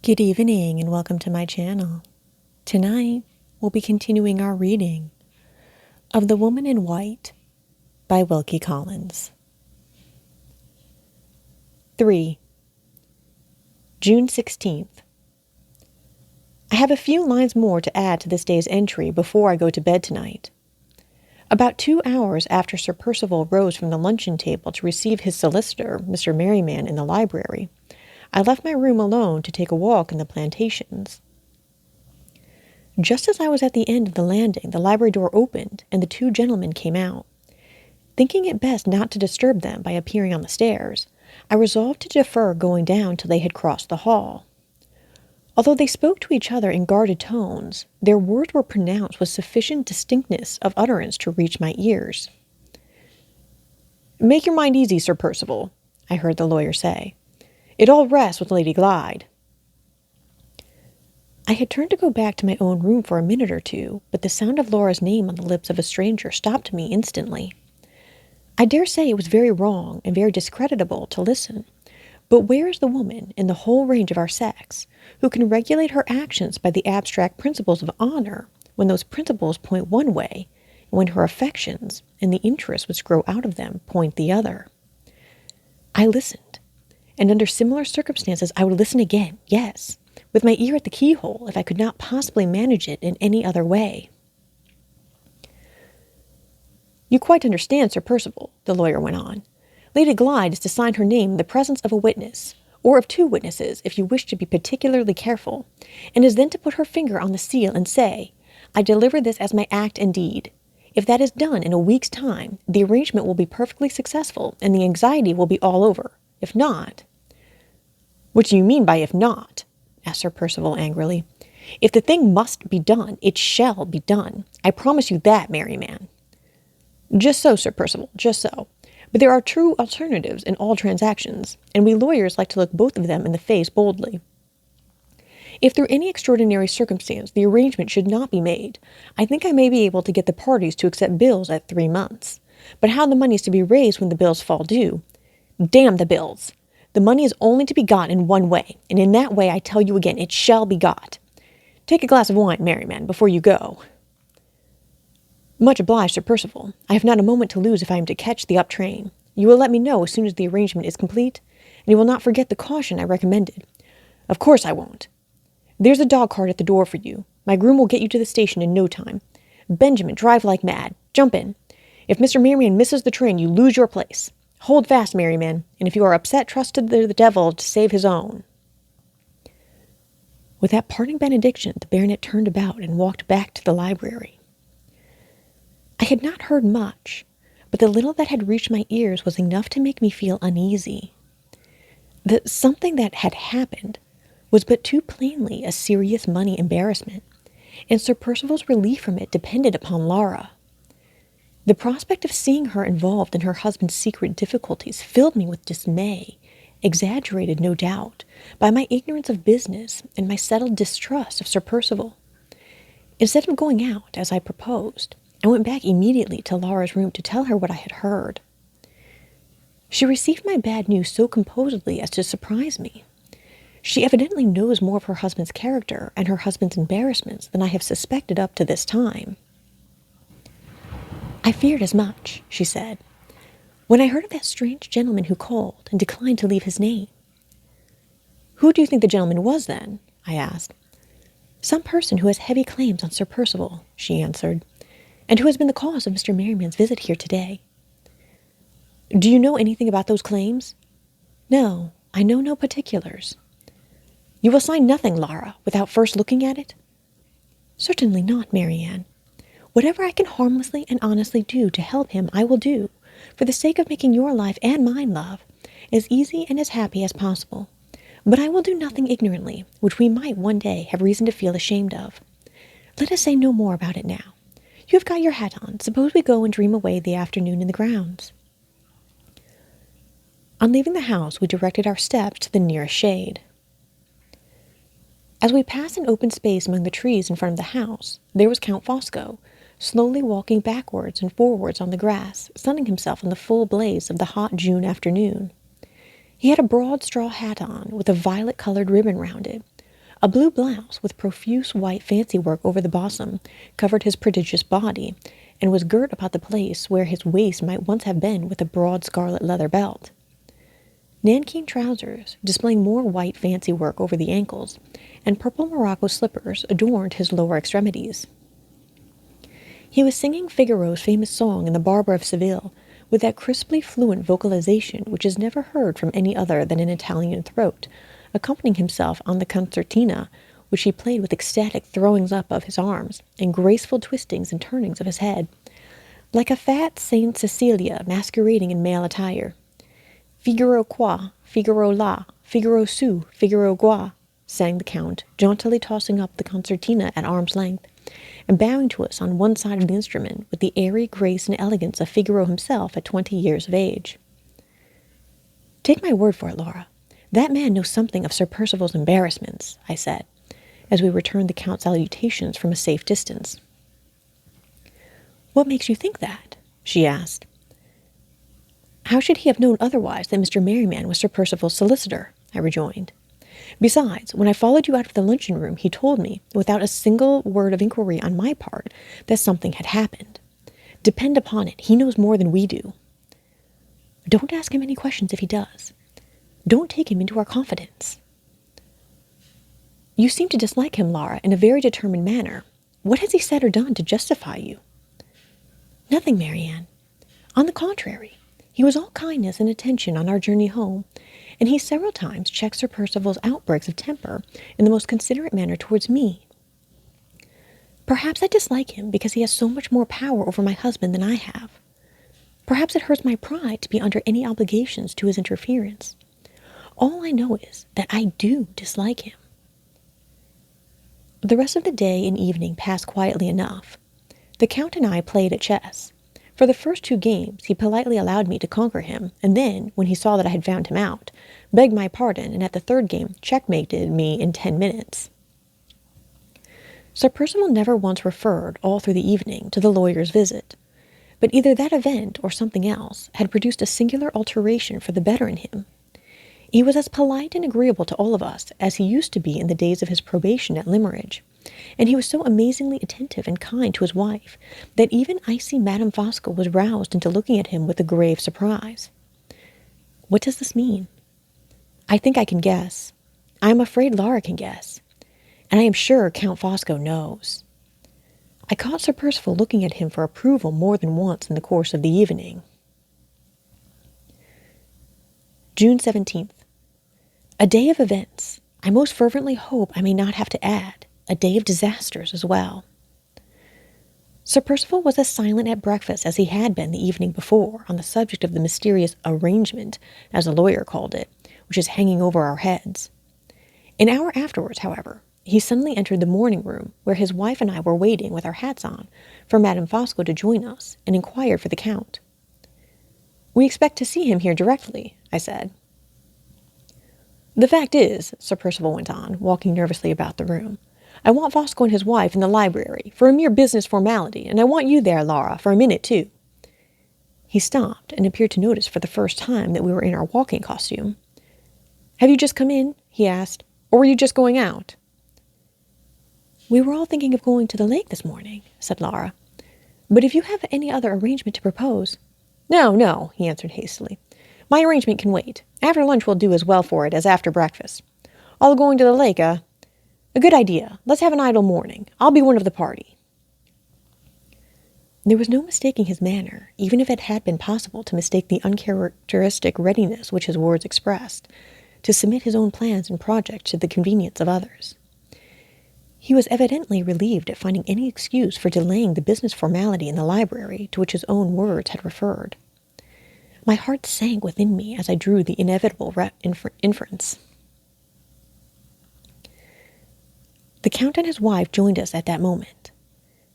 Good evening and welcome to my channel. Tonight, we'll be continuing our reading of The Woman in White by Wilkie Collins. 3. June 16th. I have a few lines more to add to this day's entry before I go to bed tonight. About 2 hours after Sir Percival rose from the luncheon table to receive his solicitor, Mr. Marian, in the library, I left my room alone to take a walk in the plantations. Just as I was at the end of the landing, the library door opened, and the two gentlemen came out. Thinking it best not to disturb them by appearing on the stairs, I resolved to defer going down till they had crossed the hall. Although they spoke to each other in guarded tones, their words were pronounced with sufficient distinctness of utterance to reach my ears. "Make your mind easy, Sir Percival," I heard the lawyer say. "It all rests with Lady Glyde." I had turned to go back to my own room for a minute or two, but the sound of Laura's name on the lips of a stranger stopped me instantly. I dare say it was very wrong and very discreditable to listen, but where is the woman, in the whole range of our sex, who can regulate her actions by the abstract principles of honor, when those principles point one way, and when her affections, and the interests which grow out of them, point the other? I listened, and under similar circumstances I would listen again, yes, with my ear at the keyhole, if I could not possibly manage it in any other way. "You quite understand, Sir Percival," the lawyer went on. "Lady Glyde is to sign her name in the presence of a witness, or of two witnesses, if you wish to be particularly careful, and is then to put her finger on the seal and say, 'I deliver this as my act and deed.' If that is done in a week's time, the arrangement will be perfectly successful, and the anxiety will be all over. If not—" "What do you mean by if not?" asked Sir Percival angrily. "If the thing must be done, it shall be done. I promise you that, Marian." "Just so, Sir Percival, just so. But there are true alternatives in all transactions, and we lawyers like to look both of them in the face boldly. If through any extraordinary circumstance the arrangement should not be made, I think I may be able to get the parties to accept bills at 3 months. But how the money is to be raised when the bills fall due— Damn the bills! The money is only to be got in one way, and in that way I tell you again it shall be got. Take a glass of wine, Marian, before you go." "Much obliged, Sir Percival. I have not a moment to lose if I am to catch the up train. You will let me know as soon as the arrangement is complete, and you will not forget the caution I recommended." "Of course I won't." "There's a dog-cart at the door for you. My groom will get you to the station in no time. Benjamin, drive like mad. Jump in. If Mr. Marian misses the train, you lose your place. Hold fast, Marian, and if you are upset, trust to the devil to save his own." With that parting benediction, the baronet turned about and walked back to the library. I had not heard much, but the little that had reached my ears was enough to make me feel uneasy. The something that had happened was but too plainly a serious money embarrassment, and Sir Percival's relief from it depended upon Laura. The prospect of seeing her involved in her husband's secret difficulties filled me with dismay, exaggerated, no doubt, by my ignorance of business and my settled distrust of Sir Percival. Instead of going out, as I proposed, I went back immediately to Laura's room to tell her what I had heard. She received my bad news so composedly as to surprise me. She evidently knows more of her husband's character and her husband's embarrassments than I have suspected up to this time. "I feared as much," she said, "when I heard of that strange gentleman who called and declined to leave his name." "Who do you think the gentleman was, then?" I asked. "Some person who has heavy claims on Sir Percival," she answered, "and who has been the cause of Mr. Marian's visit here today." "Do you know anything about those claims?" "No, I know no particulars." "You will sign nothing, Laura, without first looking at it?" "Certainly not, Marian. Whatever I can harmlessly and honestly do to help him, I will do, for the sake of making your life and mine, love, as easy and as happy as possible. But I will do nothing ignorantly, which we might one day have reason to feel ashamed of. Let us say no more about it now. You have got your hat on. Suppose we go and dream away the afternoon in the grounds." On leaving the house, we directed our steps to the nearest shade. As we passed an open space among the trees in front of the house, there was Count Fosco, slowly walking backwards and forwards on the grass, sunning himself in the full blaze of the hot June afternoon. He had a broad straw hat on, with a violet-colored ribbon round it, A blue blouse with profuse white fancy work over the bosom covered his prodigious body, and was girt about the place where his waist might once have been with a broad scarlet leather belt. Nankeen trousers, displaying more white fancy work over the ankles, and purple morocco slippers adorned his lower extremities. He was singing Figaro's famous song in the Barber of Seville with that crisply fluent vocalization which is never heard from any other than an Italian throat, accompanying himself on the concertina, which he played with ecstatic throwings up of his arms and graceful twistings and turnings of his head, like a fat Saint Cecilia masquerading in male attire. Figaro qua, Figaro là, Figaro su, Figaro qua, sang the Count, jauntily tossing up the concertina at arm's length, and bowing to us on one side of the instrument with the airy grace and elegance of Figaro himself at 20 years of age. "Take my word for it, Laura, that man knows something of Sir Percival's embarrassments," I said, as we returned the Count's salutations from a safe distance. "What makes you think that?" she asked. "How should he have known otherwise that Mr. Marian was Sir Percival's solicitor?" I rejoined. "Besides, when I followed you out of the luncheon-room, he told me, without a single word of inquiry on my part, that something had happened. Depend upon it, he knows more than we do." "Don't ask him any questions if he does. Don't take him into our confidence." "You seem to dislike him, Laura, in a very determined manner. What has he said or done to justify you?" "Nothing, Marian. On the contrary, he was all kindness and attention on our journey home, and he several times checked Sir Percival's outbreaks of temper in the most considerate manner towards me. Perhaps I dislike him because he has so much more power over my husband than I have. Perhaps it hurts my pride to be under any obligations to his interference. All I know is that I do dislike him." The rest of the day and evening passed quietly enough. The Count and I played at chess. For the first 2 games, he politely allowed me to conquer him, and then, when he saw that I had found him out, begged my pardon, and at the 3rd game checkmated me in 10 minutes. Sir Percival never once referred, all through the evening, to the lawyer's visit, but either that event, or something else, had produced a singular alteration for the better in him. He was as polite and agreeable to all of us as he used to be in the days of his probation at Limmeridge, and he was so amazingly attentive and kind to his wife that even icy Madame Fosco was roused into looking at him with a grave surprise. What does this mean? I think I can guess. I am afraid Laura can guess, and I am sure Count Fosco knows. I caught Sir Percival looking at him for approval more than once in the course of the evening. June 17th. A day of events. I most fervently hope I may not have to add, a day of disasters as well. Sir Percival was as silent at breakfast as he had been the evening before on the subject of the mysterious arrangement, as the lawyer called it, which is hanging over our heads. An hour afterwards, however, he suddenly entered the morning-room, where his wife and I were waiting with our hats on for Madame Fosco to join us, and inquired for the Count. "We expect to see him here directly," I said. "The fact is," Sir Percival went on, walking nervously about the room, "I want Fosco and his wife in the library for a mere business formality, and I want you there, Laura, for a minute, too." He stopped and appeared to notice for the first time that we were in our walking costume. "Have you just come in?" he asked, "or were you just going out?" "We were all thinking of going to the lake this morning," said Laura. "But if you have any other arrangement to propose—" "No, no," he answered hastily. "My arrangement can wait. After lunch will do as well for it as after breakfast. All going to the lake, A good idea. Let's have an idle morning. I'll be one of the party." There was no mistaking his manner, even if it had been possible to mistake the uncharacteristic readiness which his words expressed, to submit his own plans and projects to the convenience of others. He was evidently relieved at finding any excuse for delaying the business formality in the library to which his own words had referred. My heart sank within me as I drew the inevitable inference. The Count and his wife joined us at that moment.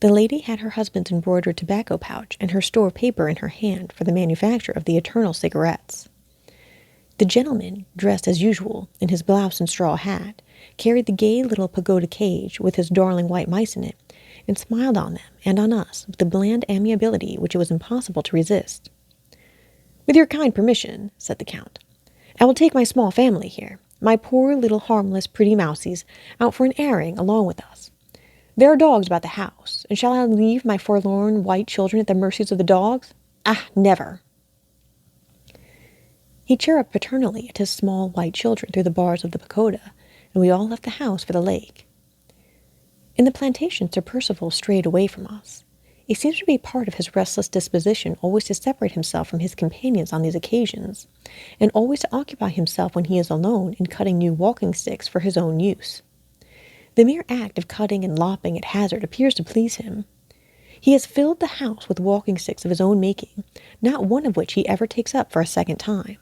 The lady had her husband's embroidered tobacco pouch and her store of paper in her hand for the manufacture of the eternal cigarettes. The gentleman, dressed as usual in his blouse and straw hat, carried the gay little pagoda cage with his darling white mice in it, and smiled on them and on us with the bland amiability which it was impossible to resist. "With your kind permission," said the Count, "I will take my small family here. my poor little harmless pretty mousies, out for an airing along with us. There are dogs about the house, and shall I leave my forlorn white children at the mercies of the dogs? Ah, never!" He chirruped paternally at his small white children through the bars of the pagoda, and we all left the house for the lake. In the plantation, Sir Percival strayed away from us. It seems to be part of his restless disposition always to separate himself from his companions on these occasions, and always to occupy himself when he is alone in cutting new walking sticks for his own use. The mere act of cutting and lopping at hazard appears to please him. He has filled the house with walking sticks of his own making, not one of which he ever takes up for a second time.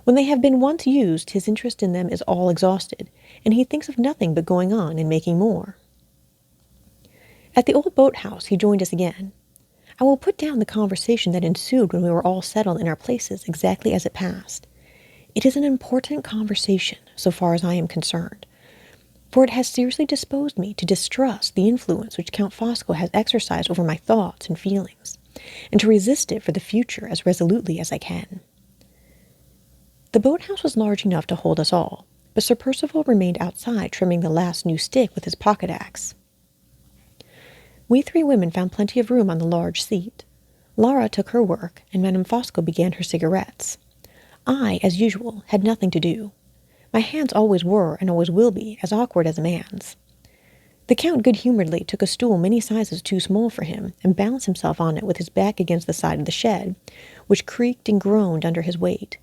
When they have been once used, his interest in them is all exhausted, and he thinks of nothing but going on and making more. At the old boat-house he joined us again. I will put down the conversation that ensued when we were all settled in our places exactly as it passed. It is an important conversation, so far as I am concerned, for it has seriously disposed me to distrust the influence which Count Fosco has exercised over my thoughts and feelings, and to resist it for the future as resolutely as I can. The boat-house was large enough to hold us all, but Sir Percival remained outside trimming the last new stick with his pocket-axe. We three women found plenty of room on the large seat. Lara took her work, and Madame Fosco began her cigarettes. I, as usual, had nothing to do. My hands always were, and always will be, as awkward as a man's. The Count good-humouredly took a stool many sizes too small for him, and balanced himself on it with his back against the side of the shed, which creaked and groaned under his weight.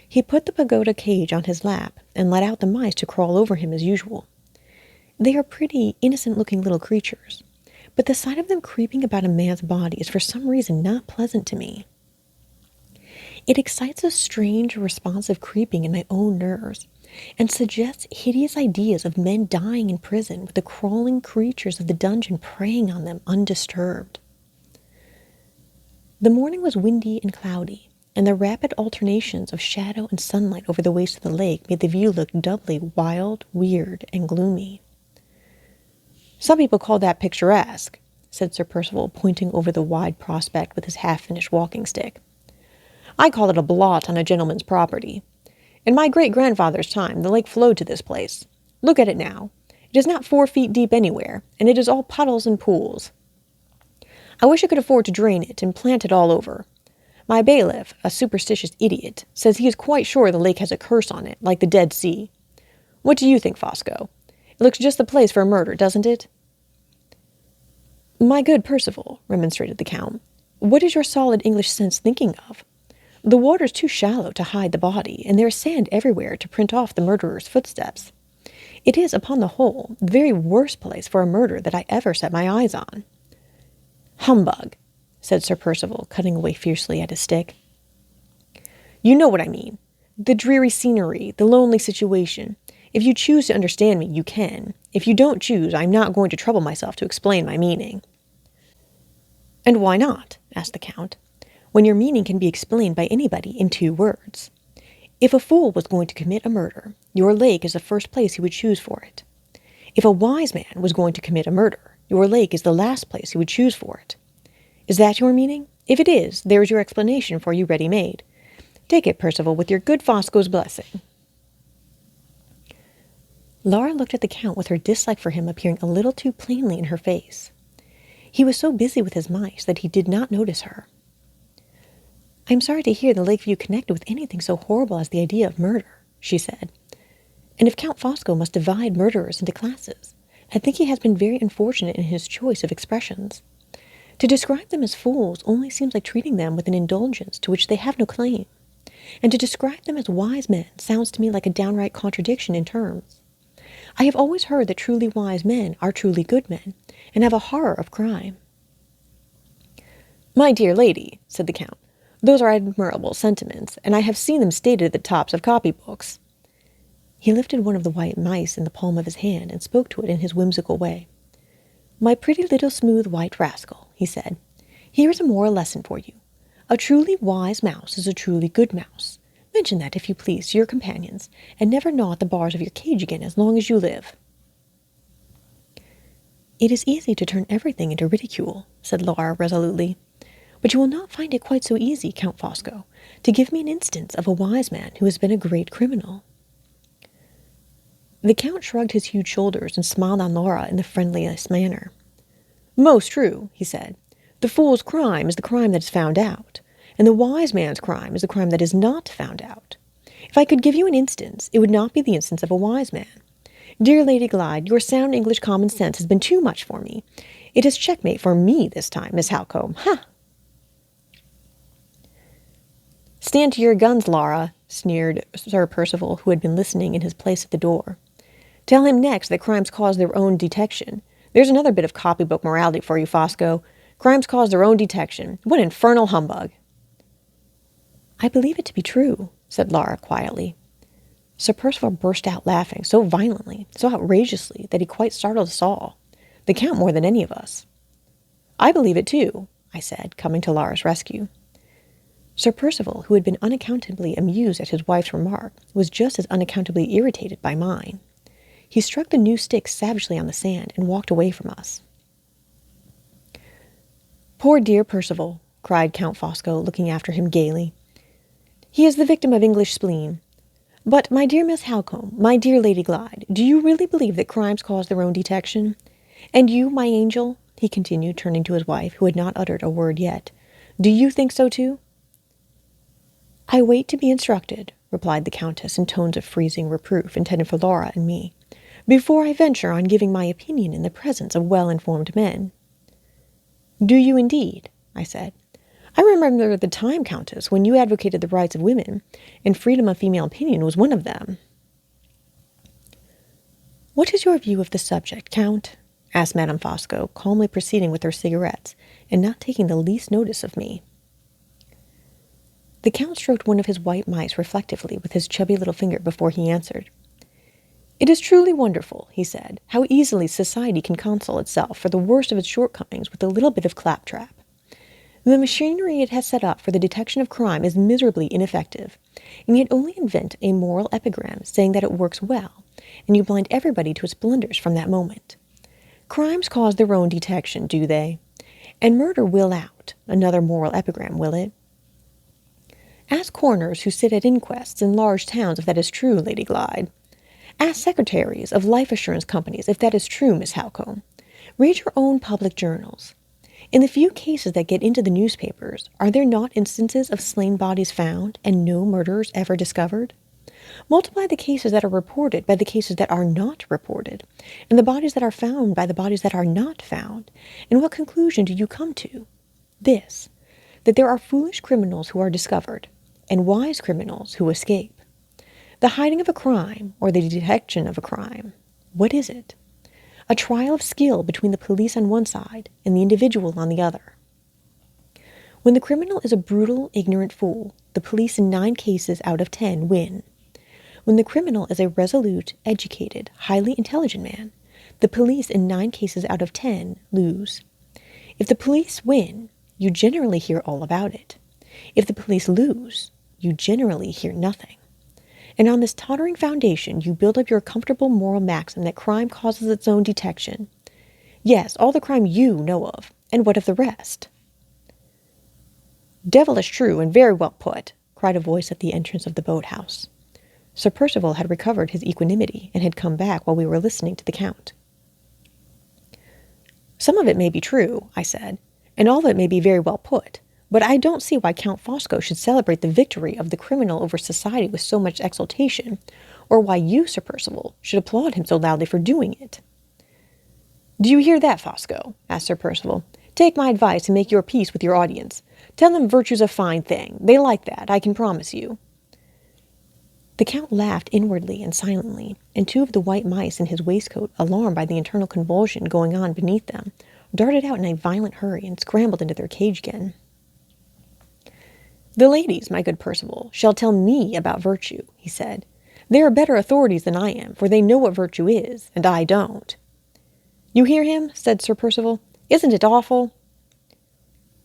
He put the pagoda cage on his lap, and let out the mice to crawl over him as usual. They are pretty, innocent-looking little creatures, but the sight of them creeping about a man's body is for some reason not pleasant to me. It excites a strange, responsive creeping in my own nerves, and suggests hideous ideas of men dying in prison with the crawling creatures of the dungeon preying on them undisturbed. The morning was windy and cloudy, and the rapid alternations of shadow and sunlight over the waste of the lake made the view look doubly wild, weird, and gloomy. "Some people call that picturesque," said Sir Percival, pointing over the wide prospect with his half-finished walking-stick. "I call it a blot on a gentleman's property. In my great-grandfather's time, the lake flowed to this place. Look at it now. It is not 4 feet deep anywhere, and it is all puddles and pools. I wish I could afford to drain it and plant it all over. My bailiff, a superstitious idiot, says he is quite sure the lake has a curse on it, like the Dead Sea. What do you think, Fosco? It looks just the place for a murder, doesn't it?" "My good Percival," remonstrated the Count, "what is your solid English sense thinking of? The water's too shallow to hide the body, and there is sand everywhere to print off the murderer's footsteps. It is, upon the whole, the very worst place for a murder that I ever set my eyes on." "Humbug," said Sir Percival, cutting away fiercely at his stick. "You know what I mean. The dreary scenery, the lonely situation. If you choose to understand me, you can. If you don't choose, I am not going to trouble myself to explain my meaning." "And why not?" asked the Count, "when your meaning can be explained by anybody in 2 words. If a fool was going to commit a murder, your lake is the first place he would choose for it. If a wise man was going to commit a murder, your lake is the last place he would choose for it. Is that your meaning? If it is, there is your explanation for you ready-made. Take it, Percival, with your good Fosco's blessing." Lara looked at the Count with her dislike for him appearing a little too plainly in her face. He was so busy with his mice that he did not notice her. "I am sorry to hear the Lakeview connected with anything so horrible as the idea of murder," she said. "And if Count Fosco must divide murderers into classes, I think he has been very unfortunate in his choice of expressions. To describe them as fools only seems like treating them with an indulgence to which they have no claim, and to describe them as wise men sounds to me like a downright contradiction in terms. I have always heard that truly wise men are truly good men, and have a horror of crime." "My dear lady," said the Count, "those are admirable sentiments, and I have seen them stated at the tops of copybooks." He lifted one of the white mice in the palm of his hand and spoke to it in his whimsical way. "My pretty little smooth white rascal," he said, "here is a moral lesson for you. A truly wise mouse is a truly good mouse. Mention that, if you please, to your companions, and never gnaw at the bars of your cage again as long as you live." "It is easy to turn everything into ridicule," said Lara resolutely, "but you will not find it quite so easy, Count Fosco, to give me an instance of a wise man who has been a great criminal." The Count shrugged his huge shoulders and smiled on Laura in the friendliest manner. Most true, he said. The fool's crime is the crime that is found out, and the wise man's crime is the crime that is not found out. If I could give you an instance, it would not be the instance of a wise man. Dear Lady Glyde, your sound English common sense has been too much for me. It is checkmate for me this time, Miss Halcombe. Ha! Stand to your guns, Laura, sneered Sir Percival, who had been listening in his place at the door. Tell him next that crimes cause their own detection. There's another bit of copybook morality for you, Fosco. Crimes cause their own detection. What infernal humbug! I believe it to be true, said Laura quietly. Sir Percival burst out laughing so violently, so outrageously, that he quite startled us all, the Count more than any of us. I believe it too, I said, coming to Laura's rescue. Sir Percival, who had been unaccountably amused at his wife's remark, was just as unaccountably irritated by mine. He struck the new stick savagely on the sand and walked away from us. Poor dear Percival, cried Count Fosco, looking after him gaily. He is the victim of English spleen. But, my dear Miss Halcombe, my dear Lady Glyde, do you really believe that crimes cause their own detection? And you, my angel, he continued, turning to his wife, who had not uttered a word yet, do you think so too? I wait to be instructed, replied the Countess in tones of freezing reproof intended for Laura and me, before I venture on giving my opinion in the presence of well-informed men. Do you indeed? I said. I remember the time, Countess, when you advocated the rights of women, and freedom of female opinion was one of them. What is your view of the subject, Count? Asked Madame Fosco, calmly proceeding with her cigarettes, and not taking the least notice of me. The Count stroked one of his white mice reflectively with his chubby little finger before he answered. It is truly wonderful, he said, how easily society can console itself for the worst of its shortcomings with a little bit of claptrap. The machinery it has set up for the detection of crime is miserably ineffective, and yet only invent a moral epigram saying that it works well, and you blind everybody to its blunders from that moment. Crimes cause their own detection, do they? And murder will out, another moral epigram, will it? Ask coroners who sit at inquests in large towns if that is true, Lady Glyde. Ask secretaries of life assurance companies if that is true, Miss Halcombe. Read your own public journals. In the few cases that get into the newspapers, are there not instances of slain bodies found and no murderers ever discovered? Multiply the cases that are reported by the cases that are not reported, and the bodies that are found by the bodies that are not found, and what conclusion do you come to? This, that there are foolish criminals who are discovered, and wise criminals who escape. The hiding of a crime, or the detection of a crime, what is it? A trial of skill between the police on one side and the individual on the other. When the criminal is a brutal, ignorant fool, the police in 9 cases out of 10 win. When the criminal is a resolute, educated, highly intelligent man, the police in 9 cases out of 10 lose. If the police win, you generally hear all about it. If the police lose, you generally hear nothing. And on this tottering foundation, you build up your comfortable moral maxim that crime causes its own detection. Yes, all the crime you know of, and what of the rest? Devilish true, and very well put, cried a voice at the entrance of the boat-house. Sir Percival had recovered his equanimity, and had come back while we were listening to the Count. Some of it may be true, I said, and all of it may be very well put, but I don't see why Count Fosco should celebrate the victory of the criminal over society with so much exultation, or why you, Sir Percival, should applaud him so loudly for doing it. Do you hear that, Fosco? Asked Sir Percival. Take my advice and make your peace with your audience. Tell them virtue's a fine thing. They like that, I can promise you. The Count laughed inwardly and silently, and 2 of the white mice in his waistcoat, alarmed by the internal convulsion going on beneath them, darted out in a violent hurry and scrambled into their cage again. The ladies, my good Percival, shall tell me about virtue, he said. They are better authorities than I am, for they know what virtue is, and I don't. You hear him? Said Sir Percival. Isn't it awful?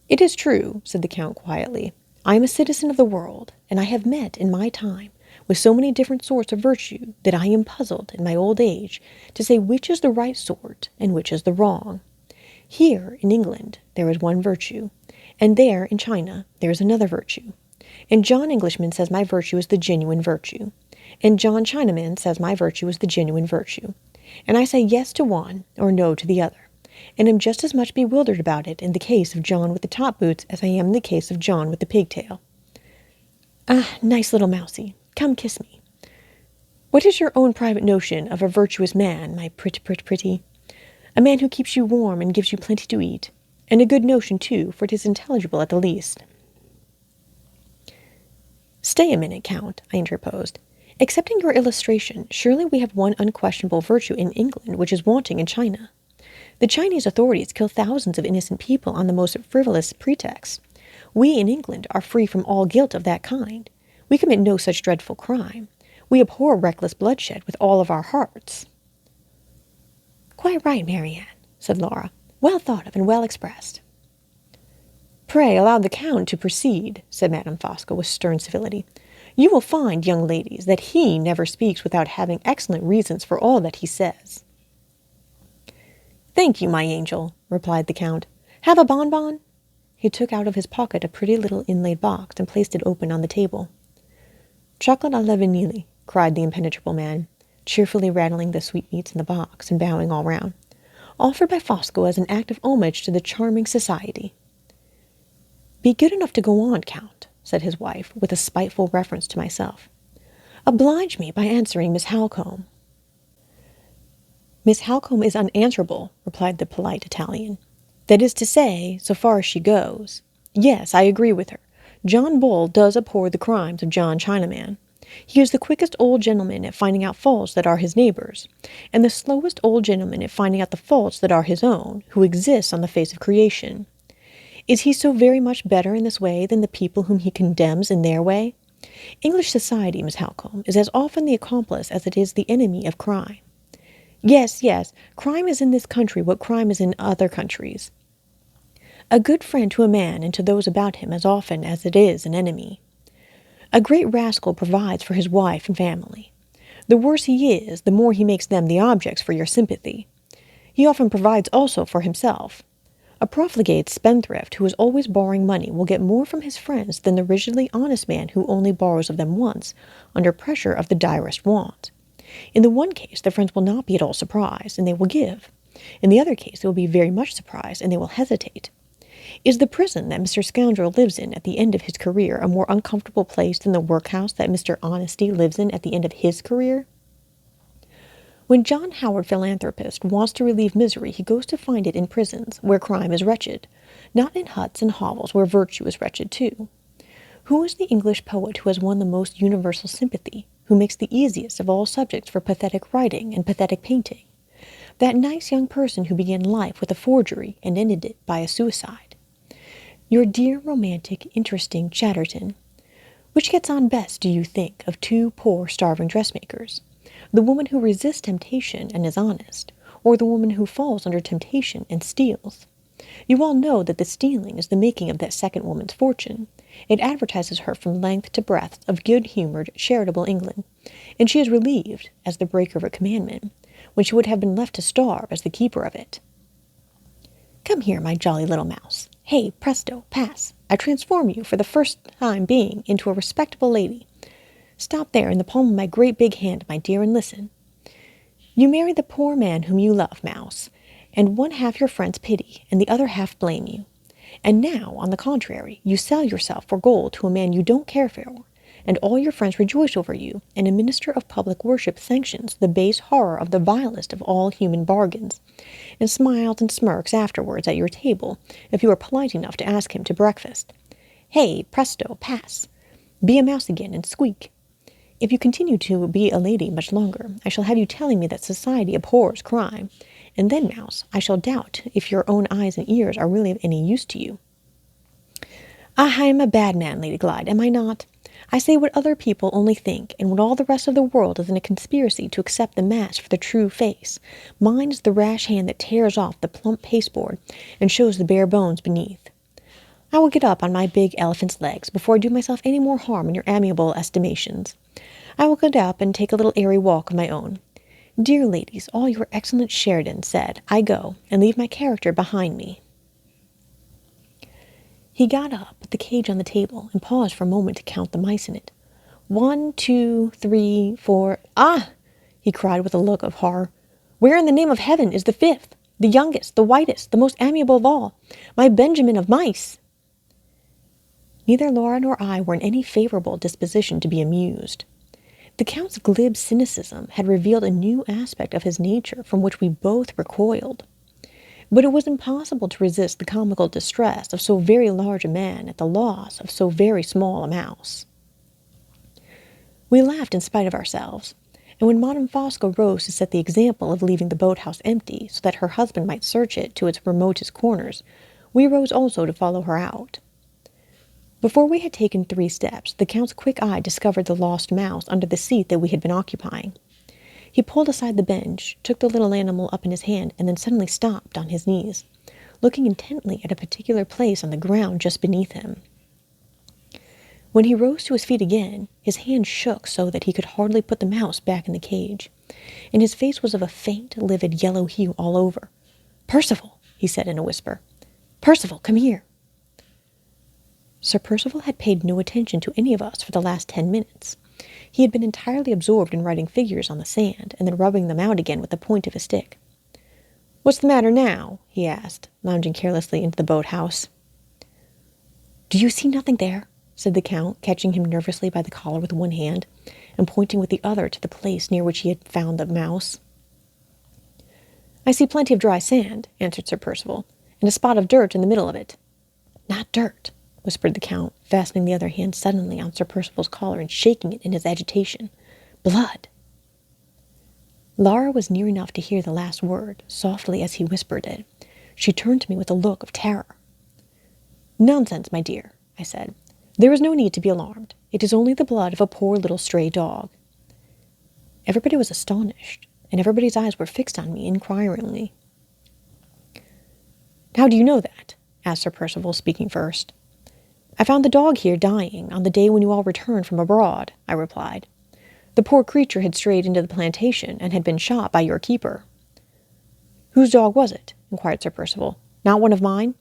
It is true, said the Count quietly. I am a citizen of the world, and I have met in my time with so many different sorts of virtue that I am puzzled in my old age to say which is the right sort and which is the wrong. Here in England there is one virtue, and there in China there is another virtue. And John Englishman says my virtue is the genuine virtue, And John Chinaman says my virtue is the genuine virtue. And I say yes to one or no to the other, and am just as much bewildered about it in the case of John with the top boots as I am in the case of John with the pigtail. Ah, nice little mousie, come kiss me. What is your own private notion of a virtuous man, my pretty? A man who keeps you warm and gives you plenty to eat, and a good notion, too, for it is intelligible at the least. Stay a minute, Count, I interposed. Accepting your illustration, surely we have one unquestionable virtue in England which is wanting in China. The Chinese authorities kill thousands of innocent people on the most frivolous pretexts. We in England are free from all guilt of that kind. We commit no such dreadful crime. We abhor reckless bloodshed with all of our hearts. Quite right, Marian, said Laura. Well thought of and well expressed. Pray allow the Count to proceed, said Madame Fosco with stern civility. You will find, young ladies, that he never speaks without having excellent reasons for all that he says. Thank you, my angel, replied the Count. Have a bonbon? He took out of his pocket a pretty little inlaid box and placed it open on the table. Chocolate à la vanille, cried the impenetrable man, cheerfully rattling the sweetmeats in the box and bowing all round, offered by Fosco as an act of homage to the charming society. Be good enough to go on, Count, said his wife, with a spiteful reference to myself. Oblige me by answering Miss Halcombe. Miss Halcombe is unanswerable, replied the polite Italian. That is to say, so far as she goes. Yes, I agree with her. John Bull does abhor the crimes of John Chinaman. He is the quickest old gentleman at finding out faults that are his neighbors, and the slowest old gentleman at finding out the faults that are his own, who exists on the face of creation. Is he so very much better in this way than the people whom he condemns in their way? English society, Miss Halcombe, is as often the accomplice as it is the enemy of crime. Yes, crime is in this country what crime is in other countries. A good friend to a man and to those about him as often as it is an enemy. A great rascal provides for his wife and family. The worse he is, the more he makes them the objects for your sympathy. He often provides also for himself. A profligate spendthrift who is always borrowing money will get more from his friends than the rigidly honest man who only borrows of them once, under pressure of the direst want. In the one case, the friends will not be at all surprised, and they will give. In the other case, they will be very much surprised, and they will hesitate. Is the prison that Mr. Scoundrel lives in at the end of his career a more uncomfortable place than the workhouse that Mr. Honesty lives in at the end of his career? When John Howard, philanthropist, wants to relieve misery, he goes to find it in prisons, where crime is wretched, not in huts and hovels where virtue is wretched too. Who is the English poet who has won the most universal sympathy, who makes the easiest of all subjects for pathetic writing and pathetic painting? That nice young person who began life with a forgery and ended it by a suicide. Your dear, romantic, interesting Chatterton. Which gets on best, do you think, of two poor, starving dressmakers? The woman who resists temptation and is honest, or the woman who falls under temptation and steals? You all know that the stealing is the making of that second woman's fortune. It advertises her from length to breadth of good-humored, charitable England, and she is relieved, as the breaker of a commandment, when she would have been left to starve as the keeper of it. Come here, my jolly little mouse. Hey, presto, pass. I transform you, for the first time being, into a respectable lady. Stop there in the palm of my great big hand, my dear, and listen. You marry the poor man whom you love, mouse, and one half your friends pity, and the other half blame you. And now, on the contrary, you sell yourself for gold to a man you don't care for, and all your friends rejoice over you, and a minister of public worship sanctions the base horror of the vilest of all human bargains, and smiles and smirks afterwards at your table, if you are polite enough to ask him to breakfast. Hey, presto, pass. Be a mouse again, and squeak. If you continue to be a lady much longer, I shall have you telling me that society abhors crime, and then, mouse, I shall doubt if your own eyes and ears are really of any use to you. Ah, I am a bad man, Lady Glyde, am I not? I say what other people only think, and what all the rest of the world is in a conspiracy to accept the mask for the true face. Mine is the rash hand that tears off the plump pasteboard and shows the bare bones beneath. I will get up on my big elephant's legs before I do myself any more harm in your amiable estimations. I will get up and take a little airy walk of my own. Dear ladies, all your excellent Sheridan said, I go, and leave my character behind me. He got up, put the cage on the table, and paused for a moment to count the mice in it. 1, 2, 3, 4... Ah! He cried with a look of horror. Where in the name of heaven is the fifth, the youngest, the whitest, the most amiable of all, my Benjamin of mice? Neither Laura nor I were in any favorable disposition to be amused. The Count's glib cynicism had revealed a new aspect of his nature from which we both recoiled. But it was impossible to resist the comical distress of so very large a man at the loss of so very small a mouse. We laughed in spite of ourselves, and when Madame Fosco rose to set the example of leaving the boathouse empty so that her husband might search it to its remotest corners, we rose also to follow her out. Before we had taken 3 steps, the Count's quick eye discovered the lost mouse under the seat that we had been occupying. He pulled aside the bench, took the little animal up in his hand, and then suddenly stopped on his knees, looking intently at a particular place on the ground just beneath him. When he rose to his feet again, his hand shook so that he could hardly put the mouse back in the cage, and his face was of a faint, livid yellow hue all over. "Percival," he said in a whisper. "Percival, come here." Sir Percival had paid no attention to any of us for the last 10 minutes. He had been entirely absorbed in writing figures on the sand, and then rubbing them out again with the point of his stick. "What's the matter now?" he asked, lounging carelessly into the boathouse. "Do you see nothing there?" said the Count, catching him nervously by the collar with one hand, and pointing with the other to the place near which he had found the mouse. "I see plenty of dry sand," answered Sir Percival, "and a spot of dirt in the middle of it." "Not dirt," whispered the Count, fastening the other hand suddenly on Sir Percival's collar and shaking it in his agitation. "Blood!" Laura was near enough to hear the last word, softly as he whispered it. She turned to me with a look of terror. "Nonsense, my dear," I said. "There is no need to be alarmed. It is only the blood of a poor little stray dog." Everybody was astonished, and everybody's eyes were fixed on me inquiringly. "How do you know that?" asked Sir Percival, speaking first. "I found the dog here dying on the day when you all returned from abroad," I replied. "The poor creature had strayed into the plantation and had been shot by your keeper." "Whose dog was it?" inquired Sir Percival. "Not one of mine?"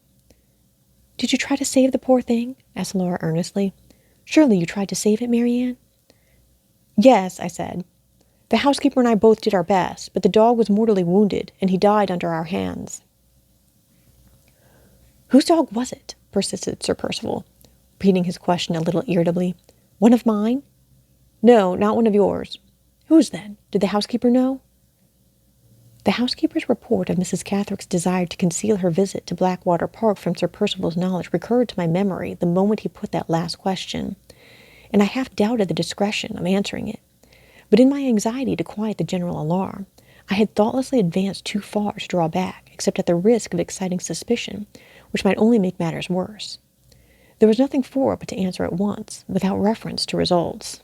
"Did you try to save the poor thing?" asked Laura earnestly. "Surely you tried to save it, Marian?" "Yes," I said. "The housekeeper and I both did our best, but the dog was mortally wounded, and he died under our hands." "Whose dog was it?" persisted Sir Percival, repeating his question a little irritably. "One of mine?" "No, not one of yours." "Whose, then? Did the housekeeper know?" The housekeeper's report of Mrs. Catherick's desire to conceal her visit to Blackwater Park from Sir Percival's knowledge recurred to my memory the moment he put that last question, and I half doubted the discretion of answering it. But in my anxiety to quiet the general alarm, I had thoughtlessly advanced too far to draw back, except at the risk of exciting suspicion, which might only make matters worse. There was nothing for it but to answer at once, without reference to results.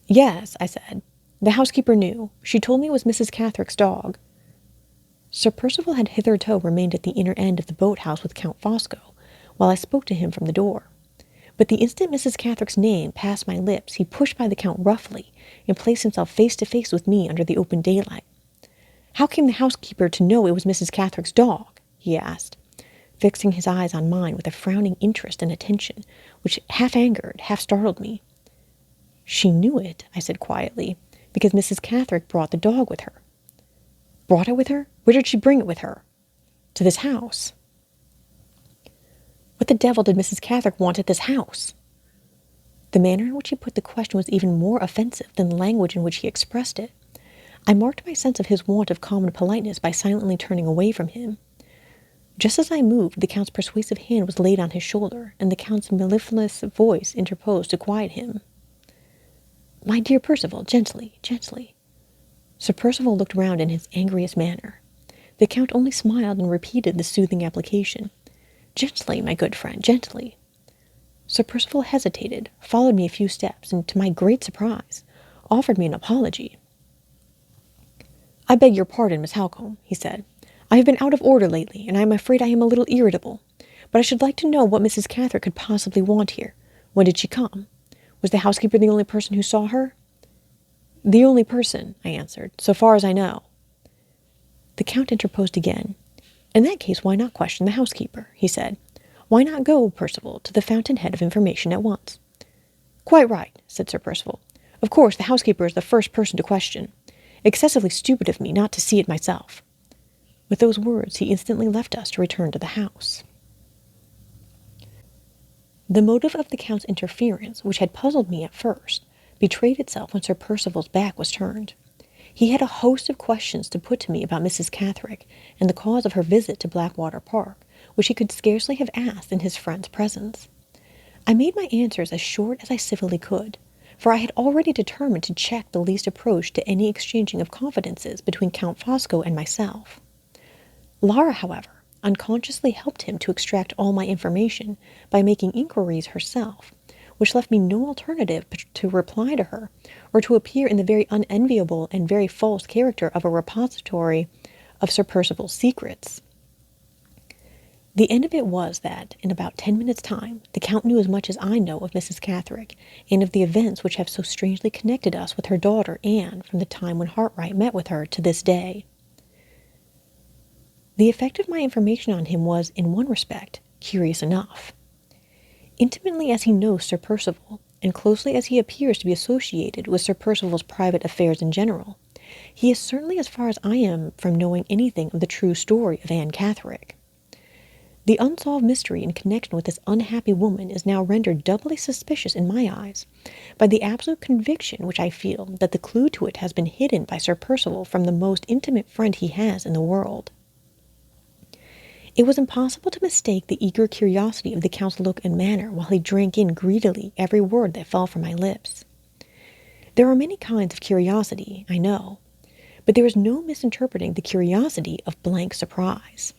"Yes," I said. "The housekeeper knew. She told me it was Mrs. Catherick's dog." Sir Percival had hitherto remained at the inner end of the boathouse with Count Fosco, while I spoke to him from the door. But the instant Mrs. Catherick's name passed my lips, he pushed by the Count roughly, and placed himself face to face with me under the open daylight. "How came the housekeeper to know it was Mrs. Catherick's dog?" he asked, fixing his eyes on mine with a frowning interest and attention, which half angered, half startled me. "She knew it," I said quietly, "because Mrs. Catherick brought the dog with her." "Brought it with her? Where did she bring it with her?" "To this house." "What the devil did Mrs. Catherick want at this house?" The manner in which he put the question was even more offensive than the language in which he expressed it. I marked my sense of his want of common politeness by silently turning away from him. Just as I moved, the Count's persuasive hand was laid on his shoulder, and the Count's mellifluous voice interposed to quiet him. "My dear Percival, gently, gently." Sir Percival looked round in his angriest manner. The Count only smiled and repeated the soothing application. "Gently, my good friend, gently." Sir Percival hesitated, followed me a few steps, and, to my great surprise, offered me an apology. "I beg your pardon, Miss Halcombe," he said. "I have been out of order lately, and I am afraid I am a little irritable. But I should like to know what Mrs. Catherick could possibly want here. When did she come? Was the housekeeper the only person who saw her?" "The only person," I answered, "so far as I know." The Count interposed again. "In that case, why not question the housekeeper?" he said. "Why not go, Percival, to the fountainhead of information at once?" Quite right, said Sir Percival. Of course, the housekeeper is the first person to question. Excessively stupid of me not to see it myself. With those words, he instantly left us to return to the house. The motive of the Count's interference, which had puzzled me at first, betrayed itself when Sir Percival's back was turned. He had a host of questions to put to me about Mrs. Catherick and the cause of her visit to Blackwater Park, which he could scarcely have asked in his friend's presence. I made my answers as short as I civilly could, for I had already determined to check the least approach to any exchanging of confidences between Count Fosco and myself. Lara, however, unconsciously helped him to extract all my information by making inquiries herself, which left me no alternative but to reply to her, or to appear in the very unenviable and very false character of a repository of Sir Percival's secrets. The end of it was that, in about 10 minutes' time, the Count knew as much as I know of Mrs. Catherick, and of the events which have so strangely connected us with her daughter Anne from the time when Hartright met with her to this day. The effect of my information on him was, in one respect, curious enough. Intimately as he knows Sir Percival, and closely as he appears to be associated with Sir Percival's private affairs in general, he is certainly as far as I am from knowing anything of the true story of Anne Catherick. The unsolved mystery in connection with this unhappy woman is now rendered doubly suspicious in my eyes by the absolute conviction which I feel that the clue to it has been hidden by Sir Percival from the most intimate friend he has in the world. It was impossible to mistake the eager curiosity of the Count's look and manner while he drank in greedily every word that fell from my lips. There are many kinds of curiosity, I know, but there is no misinterpreting the curiosity of blank surprise.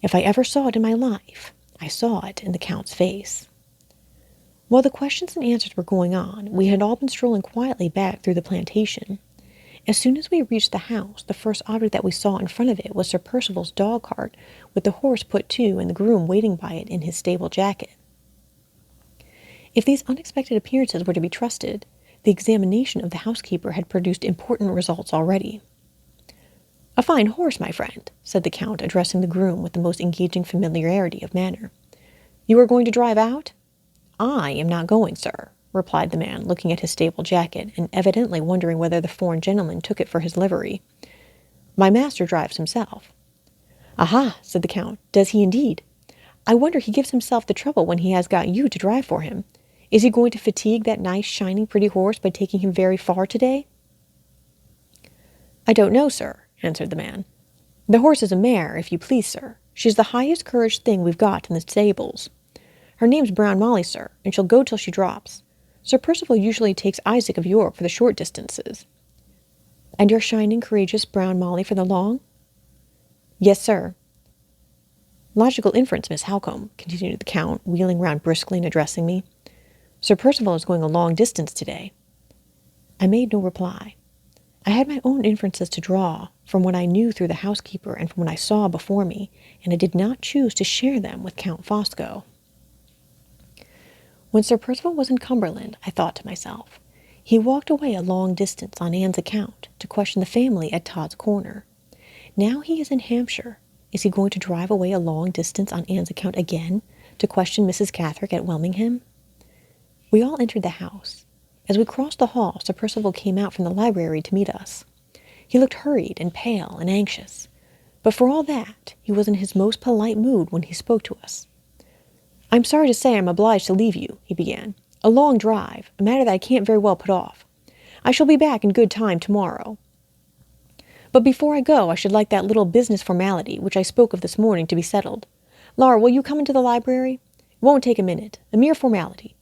If I ever saw it in my life, I saw it in the Count's face. While the questions and answers were going on, we had all been strolling quietly back through the plantation. As soon as we reached the house, the first object that we saw in front of it was Sir Percival's dog-cart, with the horse put to and the groom waiting by it in his stable jacket. If these unexpected appearances were to be trusted, the examination of the housekeeper had produced important results already. "A fine horse, my friend," said the Count, addressing the groom with the most engaging familiarity of manner. "You are going to drive out?" "I am not going, sir," replied the man, looking at his stable jacket, and evidently wondering whether the foreign gentleman took it for his livery. "My master drives himself." "Aha," said the Count, "does he indeed? I wonder he gives himself the trouble when he has got you to drive for him. Is he going to fatigue that nice, shining, pretty horse by taking him very far today?" "I don't know, sir," answered the man. "The horse is a mare, if you please, sir. She's the highest courage thing we've got in the stables. Her name's Brown Molly, sir, and she'll go till she drops. Sir Percival usually takes Isaac of York for the short distances." "And your shining, courageous Brown Molly for the long?" "Yes, sir." "Logical inference, Miss Halcombe," continued the Count, wheeling round briskly and addressing me. "Sir Percival is going a long distance today." I made no reply. I had my own inferences to draw from what I knew through the housekeeper and from what I saw before me, and I did not choose to share them with Count Fosco. When Sir Percival was in Cumberland, I thought to myself, he walked away a long distance on Anne's account to question the family at Todd's Corner. Now he is in Hampshire. Is he going to drive away a long distance on Anne's account again to question Mrs. Catherick at Welmingham? We all entered the house. As we crossed the hall, Sir Percival came out from the library to meet us. He looked hurried and pale and anxious, but for all that, he was in his most polite mood when he spoke to us. "I'm sorry to say I'm obliged to leave you," he began. "A long drive, a matter that I can't very well put off. I shall be back in good time tomorrow. But before I go, I should like that little business formality which I spoke of this morning to be settled. Laura, will you come into the library? It won't take a minute, a mere formality.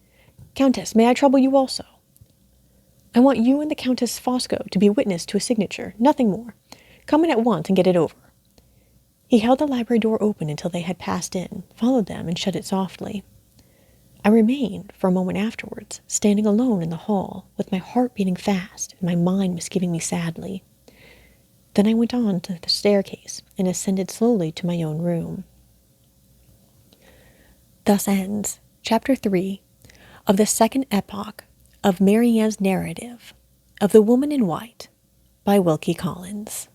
Countess, may I trouble you also? I want you and the Countess Fosco to be witness to a signature, nothing more. Come in at once and get it over." He held the library door open until they had passed in, followed them, and shut it softly. I remained, for a moment afterwards, standing alone in the hall, with my heart beating fast and my mind misgiving me sadly. Then I went on to the staircase and ascended slowly to my own room. Thus ends Chapter 3 of the second epoch of Marian's narrative of The Woman in White by Wilkie Collins.